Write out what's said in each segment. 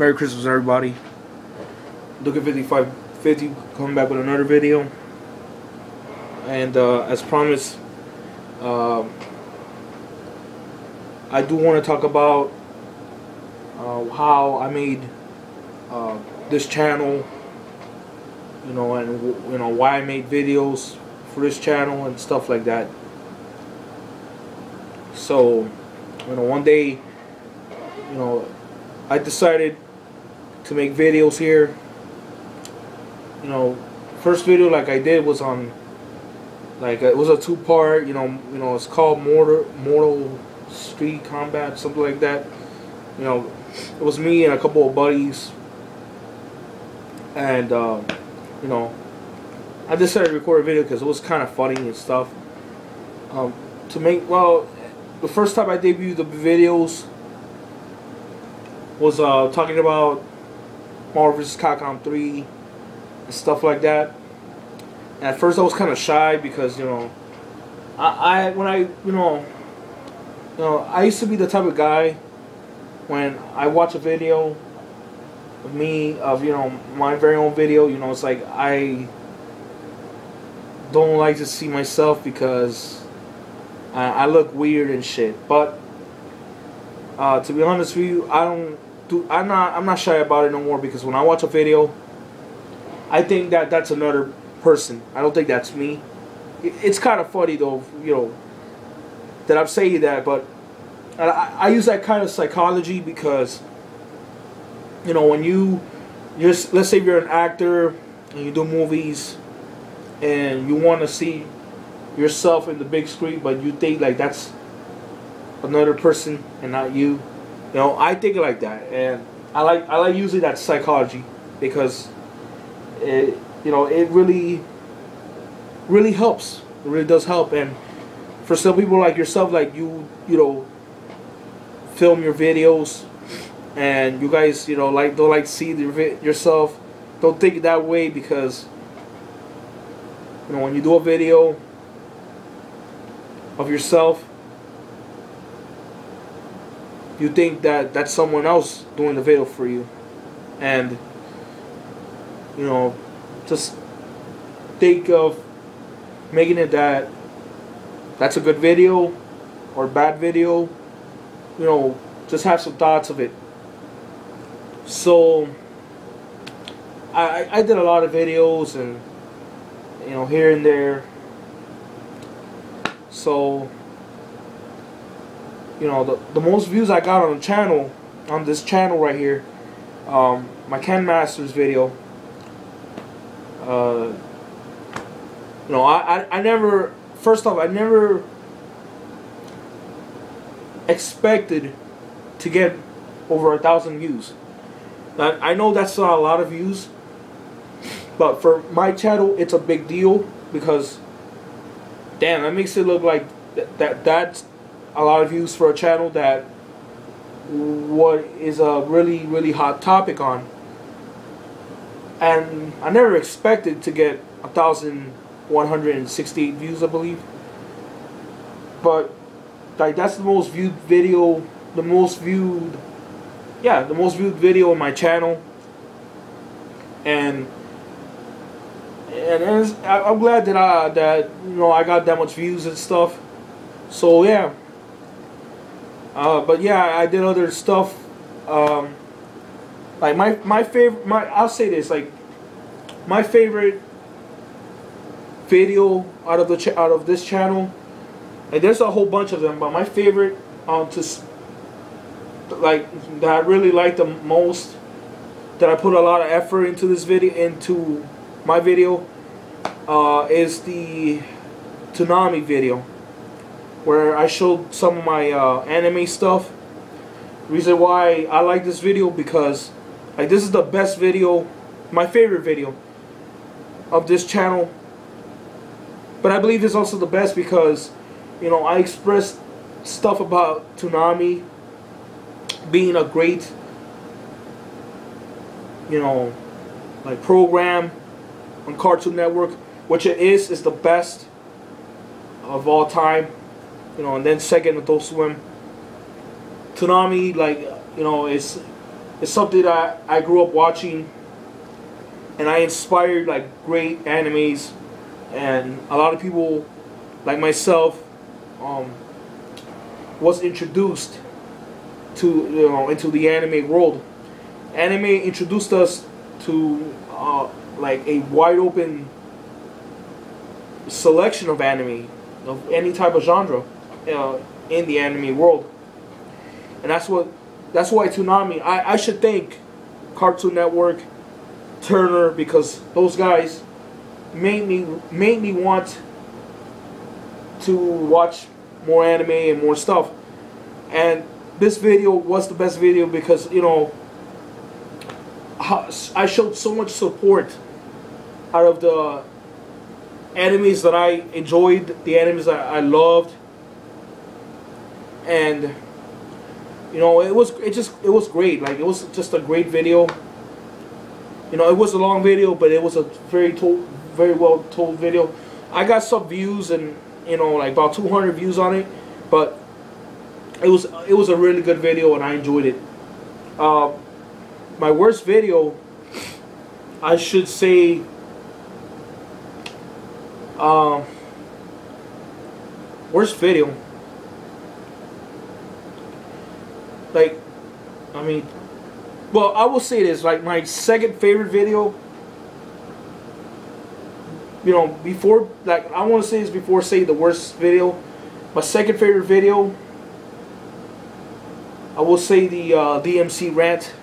Merry Christmas, everybody. Look at 5550 coming back with another video. And as promised, I do want to talk about how I made this channel, and why I made videos for this channel and stuff like that. So, one day, I decided to make videos here. First video like I did was on, it was a two-part. It's called Mortal Street Combat, something like that. It was me and a couple of buddies, and I decided to record a video because it was kind of funny and stuff. The first time I debuted the videos was talking about Marvel vs. Capcom 3 and stuff like that. And at first I was kind of shy because I used to be the type of guy when I watch a video of me my very own video, it's like I don't like to see myself because I look weird and shit. But to be honest with you, I'm not shy about it no more, because when I watch a video, I think that that's another person. I don't think that's me. It's kind of funny though, that I'm saying that, but I use that kind of psychology because when let's say you're an actor and you do movies and you want to see yourself in the big screen, but you think like that's another person and not you. I think like that, and I like using that psychology because it really helps. It really does help. And for some people like yourself, like you film your videos and you guys don't like to see yourself. Don't think that way, because when you do a video of yourself, you think that that's someone else doing the video for you, and just think of making it that's a good video or bad video. Just have some thoughts of it. So I did a lot of videos and here and there. So the most views I got on the channel, on this channel right here, my Ken Masters video. I never, first off, I never expected to get over 1,000 views. I know that's not a lot of views, but for my channel, it's a big deal, because damn, that makes it look like that's a lot of views for a channel that what is a really, really hot topic on. And I never expected to get 1,168 views, I believe. But that's the most viewed video, the most viewed video on my channel. And I'm glad that I got that much views and stuff. So yeah. But yeah, I did other stuff. Like my favorite, I'll say this, like my favorite video out of this channel, and there's a whole bunch of them, but my favorite that I really like the most, that I put a lot of effort into my video, is the Toonami video, where I showed some of my anime stuff. The reason why I like this video, because this is the best video, my favorite video of this channel. But I believe it's also the best because I expressed stuff about Toonami being a great program on Cartoon Network, which it is. It's the best of all time, and then second Adult Swim. Toonami, It's something that I grew up watching, and I inspired like great animes, and a lot of people like myself was introduced to into the anime world. Anime introduced us to like a wide open selection of anime, of any type of genre in the anime world, and that's why Toonami. I should thank Cartoon Network, Turner, because those guys made me want to watch more anime and more stuff. And this video was the best video because, you know, I showed so much support out of the animes that I enjoyed, the animes that I loved, and you know, it was great. Like, it was just a great video. You know, it was a long video, but it was a very well told video. I got some views, and you know, like about 200 views on it, but it was a really good video, and I enjoyed it. My worst video, I should say, worst video. Like, I mean, well, I will say this, like, my second favorite video, you know, before, like, I want to say this before say the worst video. My second favorite video, I will say the DMC rant.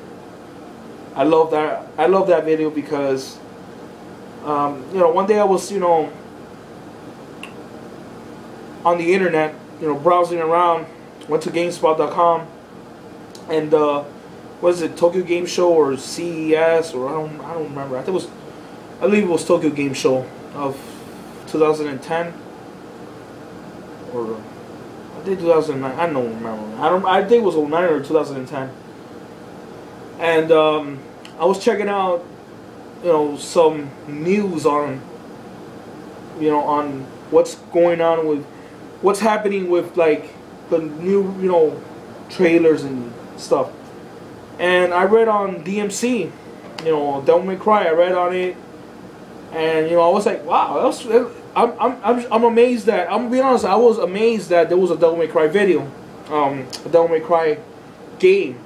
I love that video because, you know, one day I was, you know, on the internet, you know, browsing around, went to GameSpot.com, and what is it, Tokyo Game Show or CES, or I don't remember. I believe it was Tokyo Game Show of 2010, or I think 2009. I don't remember. I think it was 2009 or 2010. And I was checking out, you know, some news on, you know, on what's going on with, what's happening with like the new, you know, trailers and stuff. And I read on DMC, you know, Devil May Cry. I read on it, and you know, I was like, wow, I'm amazed that, I'm gonna be honest, I was amazed that there was a Devil May Cry video, a Devil May Cry game.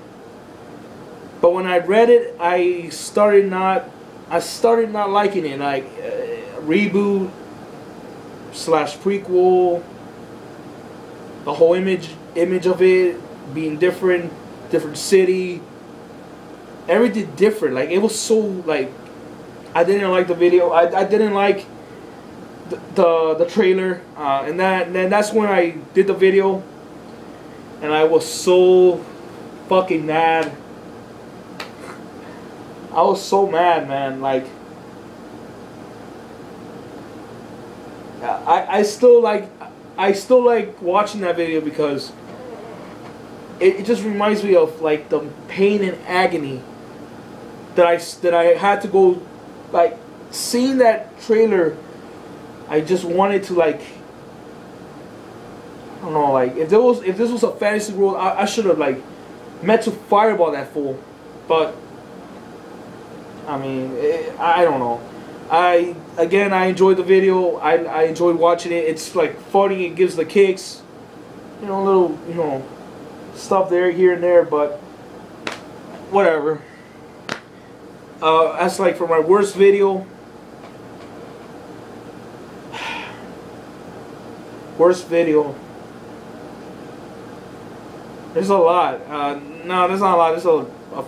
But when I read it, I started not liking it. Like reboot / prequel, the whole image of it being different city, everything different. Like, it was so, like, I didn't like the video. I didn't like the trailer, and that's when I did the video, and I was so fucking mad. I was so mad, man. Like, I still like watching that video because it just reminds me of like the pain and agony that I had to go, like, seeing that trailer. I just wanted to, like, I don't know, like, if this was a fantasy world, I should have, like, meant to fireball that fool. But I mean, I don't know. I enjoyed the video. I enjoyed watching it. It's like funny. It gives the kicks, you know, little, you know, stuff there, here and there. But whatever. As like for my worst video, there's a lot. No, there's not a lot. There's a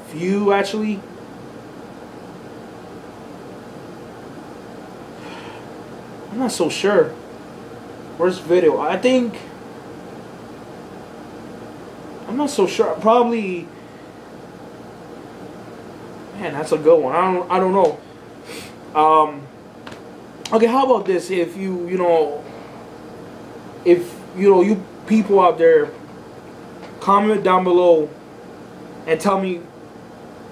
few actually. I'm not so sure. Worst video, I think, I'm not so sure. Probably, man, that's a good one. I don't know. Okay, how about this? If you know, you people out there, comment down below and tell me,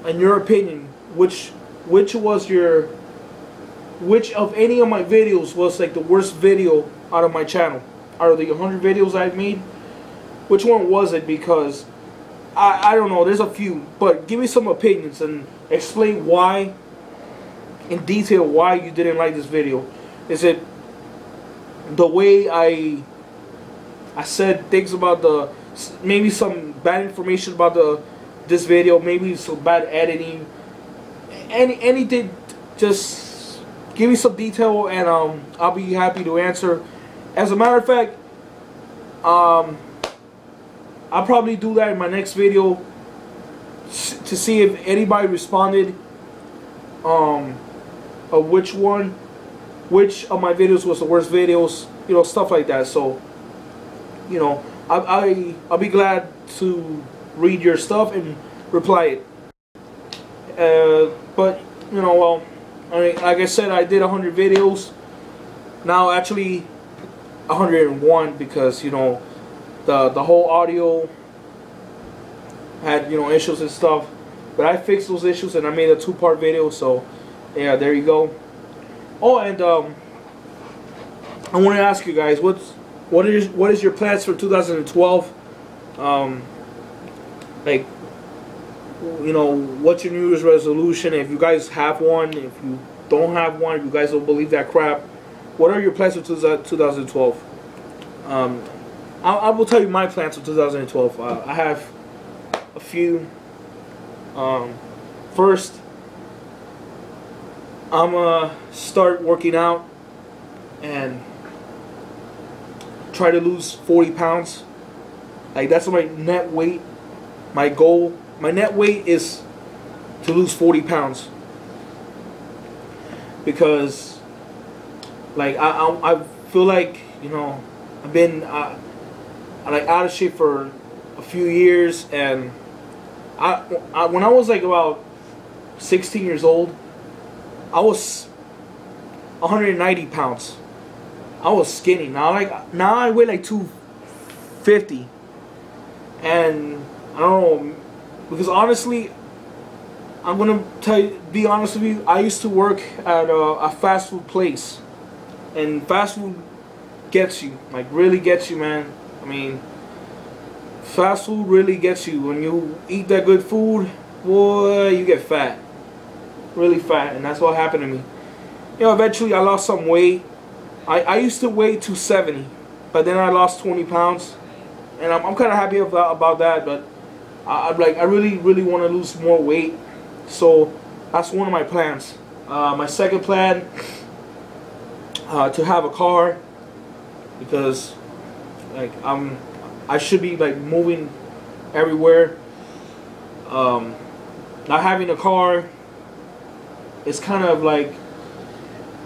in your opinion, which of any of my videos was like the worst video out of my channel. Out of the 100 videos I've made, which one was it? Because I don't know. There's a few, but give me some opinions and explain why, in detail, why you didn't like this video. Is it the way I said things about the, maybe some bad information about this video, maybe some bad editing, anything? Just give me some detail, and I'll be happy to answer. As a matter of fact, I'll probably do that in my next video to see if anybody responded of which of my videos was the worst videos, you know, stuff like that. So, you know, I'll be glad to read your stuff and reply it. But you know, well, I mean, like I said, I did 100 videos. Now actually 101, because you know the whole audio had, you know, issues and stuff, but I fixed those issues and I made a 2-part video. So yeah, there you go. Oh, and I want to ask you guys, what is your plans for 2012? Like, you know, what's your New Year's resolution? If you guys have one, if you don't have one, if you guys don't believe that crap, what are your plans for 2012? I will tell you my plans for 2012. I have a few. First, I'm gonna start working out and try to lose 40 pounds. Like, that's my net weight. My goal, my net weight is to lose 40 pounds. Because, like, I feel like, you know, I've been like out of shape for a few years, and when I was like about 16 years old, I was 190 pounds. I was skinny. Now I weigh like 250, and I don't know, because honestly, I'm gonna be honest with you. I used to work at a fast food place, and fast food gets you, like, really gets you, man. I mean, fast food really gets you. When you eat that good food, boy, you get fat, really fat, and that's what happened to me. You know, eventually I lost some weight. I used to weigh 270, but then I lost 20 pounds, and I'm kind of happy about that. But I really want to lose more weight, so that's one of my plans. My second plan, to have a car, because like I should be like moving everywhere. Not having a car is kind of like,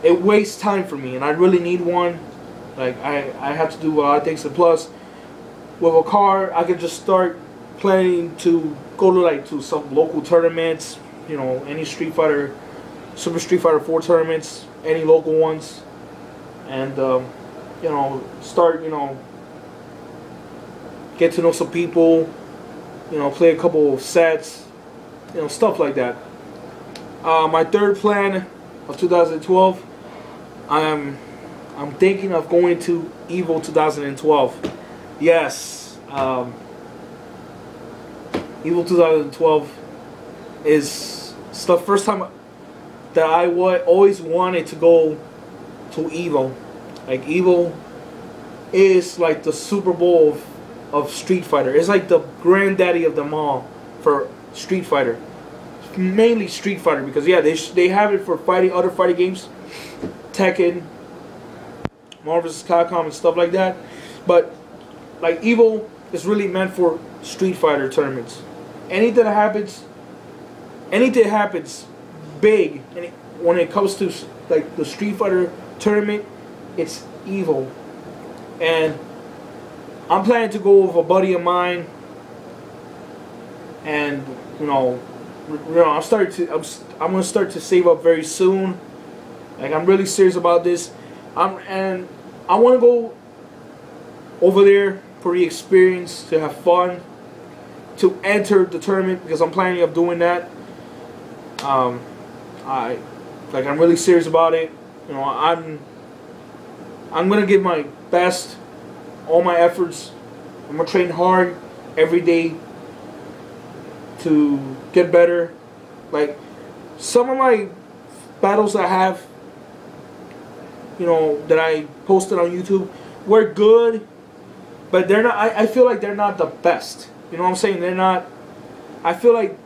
it wastes time for me, and I really need one. Like, I have to do a lot of things. And plus, with a car, I could just start planning to go to some local tournaments. You know, any Street Fighter, Super Street Fighter 4 tournaments, any local ones, and you know, start, you know, get to know some people. You know, play a couple of sets. You know, stuff like that. My third plan of 2012. I'm thinking of going to EVO 2012. Yes, EVO 2012 is the first time that I always wanted to go to EVO. Like, EVO is like the Super Bowl of Street Fighter. It's like the granddaddy of them all for Street Fighter. Mainly Street Fighter, because yeah, they have it for other fighting games, Tekken, Marvel vs. Capcom, and stuff like that. But like, EVO is really meant for Street Fighter tournaments. Anything that happens big, and when it comes to like the Street Fighter tournament, it's EVO. And I'm planning to go with a buddy of mine, and you know, I'm gonna start to save up very soon. Like, I'm really serious about this. And I want to go over there for the experience, to have fun, to enter the tournament, because I'm planning of doing that. I'm really serious about it. You know, I'm gonna give my best, all my efforts. I'm gonna train hard every day, to get better. Like some of my battles I have, you know, that I posted on YouTube were good, but they're not. I feel like they're not the best. You know what I'm saying? They're not. I feel like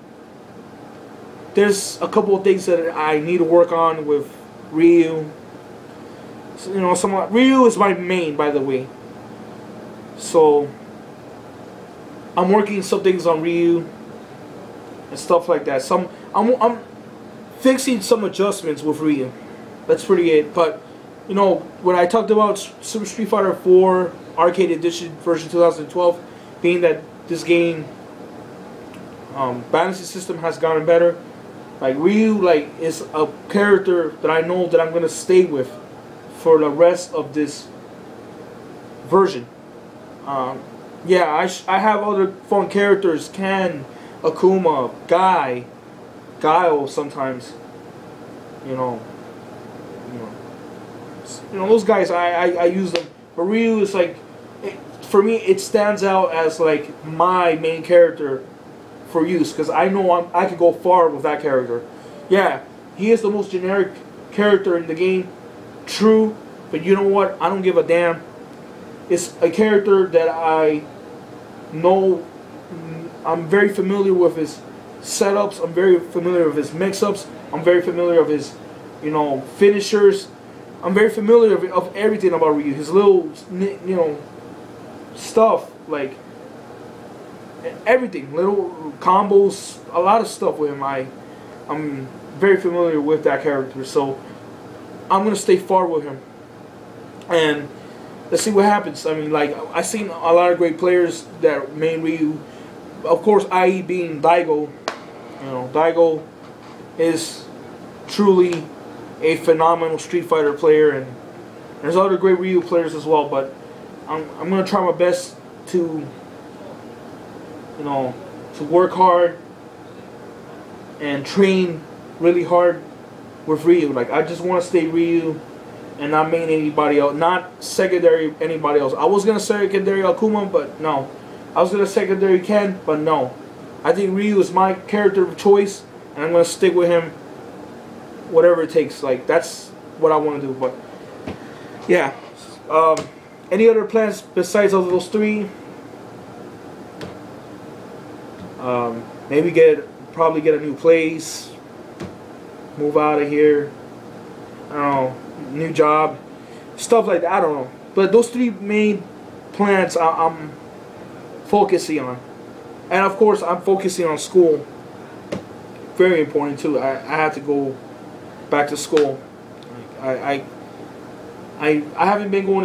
there's a couple of things that I need to work on with Ryu. So, you know, Ryu is my main, by the way. So I'm working some things on Ryu and stuff like that. I'm fixing some adjustments with Ryu. That's pretty it. But you know, when I talked about Super Street Fighter 4 Arcade Edition version 2012, being that this game balancing system has gotten better. Like Ryu, like is a character that I know that I'm gonna stay with for the rest of this version. Yeah, I have other fun characters: Ken, Akuma, Guile. Sometimes, you know, those guys. I use them. But Ryu is like, for me, it stands out as like my main character for use, because I know I could go far with that character. Yeah, he is the most generic character in the game, true, but you know what? I don't give a damn. It's a character that I know. I'm very familiar with his setups. I'm very familiar with his mix-ups. I'm very familiar with his, you know, finishers. I'm very familiar of everything about Ryu. His little, you know, stuff, like everything, little combos, a lot of stuff with him. I'm very familiar with that character, so I'm gonna stay far with him, and let's see what happens. I mean, like, I've seen a lot of great players that main Ryu. Of course, IE being Daigo. You know, Daigo is truly a phenomenal Street Fighter player, and there's other great Ryu players as well. But I'm gonna try my best to, you know, to work hard and train really hard with Ryu. Like, I just want to stay Ryu and not main anybody else, not secondary anybody else. I was gonna secondary Akuma, but no. I was gonna secondary Ken, but no. I think Ryu is my character of choice, and I'm gonna stick with him, whatever it takes. Like, that's what I want to do. But yeah, any other plans besides those three? Maybe probably get a new place, move out of here. I don't know, new job, stuff like that. I don't know. But those three main plans I'm focusing on, and of course I'm focusing on school. Very important too. I have to go back to school. I haven't been going to